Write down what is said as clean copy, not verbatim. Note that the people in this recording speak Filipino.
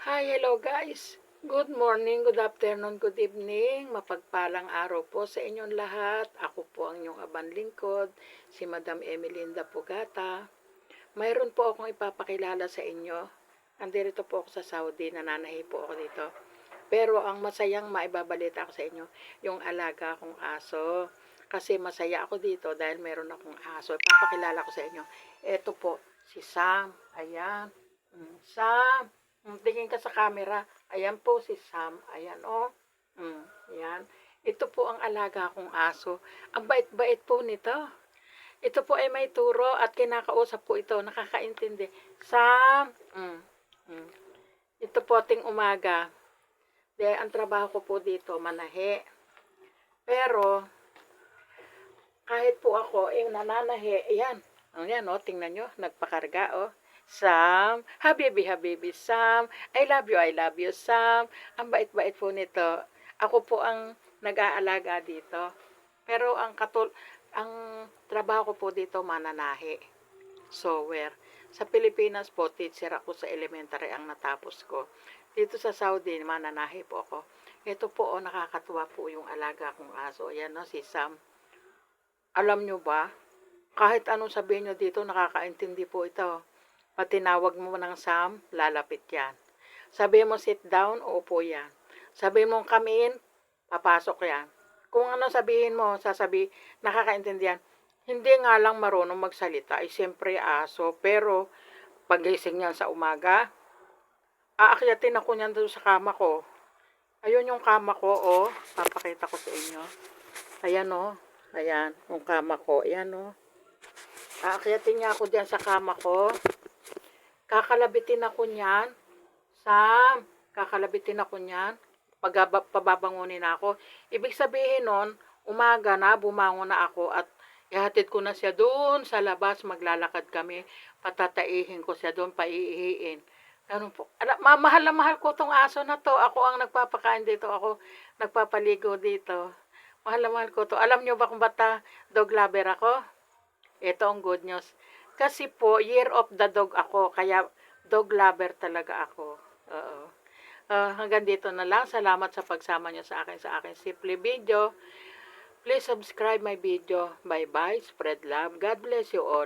Hi, hello guys. Good morning, good afternoon, good evening. Mapagpalang araw po sa inyong lahat. Ako po ang inyong aban lingkod, si Madam Emelinda Pugata. Mayroon po akong ipapakilala sa inyo. Andito po ako sa Saudi, nananahi po ako dito. Pero ang masayang maibabalita ko sa inyo, yung alaga kong aso. Kasi masaya ako dito dahil meron akong aso. Ipapakilala ko sa inyo. Ito po, si Sam. Ayan. Sam. Tingin ka sa camera. Ayan po si Sam. Ayan oh. Ayan. Ito po ang alaga kong aso. Ang bait-bait po nito. Ito po ay may turo at kinakausap po ito. Nakakaintindi. Sam. Ito po ting umaga. Ang trabaho ko po dito, manahe. Pero, kahit po ako, nananahe, ayan. Ayan, oh, tingnan nyo, nagpakarga, oh. Sam, habibi, Sam, I love you, Sam. Ang bait-bait po nito. Ako po ang nag-aalaga dito. Pero ang trabaho ko po dito, mananahe. Software. Sa Pilipinas po, teacher ako sa elementary ang natapos ko. Dito sa Saudi, mananahe po ako. Ito po, oh, nakakatuwa po yung alaga kong aso. Ayan, no, si Sam. Alam nyo ba, kahit anong sabihin nyo dito, nakakaintindi po ito. Pag tinawag mo ng Sam, lalapit yan. Sabihin mo sit down, uupo yan. Sabihin mo come in, papasok yan. Kung ano sabihin mo, nakakaintindi yan. Hindi nga lang marunong magsalita, ay siyempre aso. Pero, pagising niyan sa umaga, aakyatin ako niyan doon sa kama ko. Ayun yung kama ko, oh. Papakita ko sa inyo. Ayan, oh. Ayan, yung kama ko. Ayan, oh. Aakyatin niya ako diyan sa kama ko. Kakalabitin ako niyan. Sam, kakalabitin ako niyan. Pababangunin ako. Ibig sabihin nun, umaga na, bumangon na ako at ihatid ko na siya doon sa labas. Maglalakad kami. Patataihin ko siya doon, paiihiin. Ganun po. Mahal na mahal ko tong aso na to. Ako ang nagpapakain dito. Ako nagpapaligo dito. Mahal na mahal ko to. Alam nyo ba kung bata dog lover ako? Ito ang good news. Kasi po, year of the dog ako. Kaya dog lover talaga ako. Oo. Hanggang dito na lang. Salamat sa pagsama nyo sa akin simple video. Please subscribe my video. Bye-bye. Spread love. God bless you all.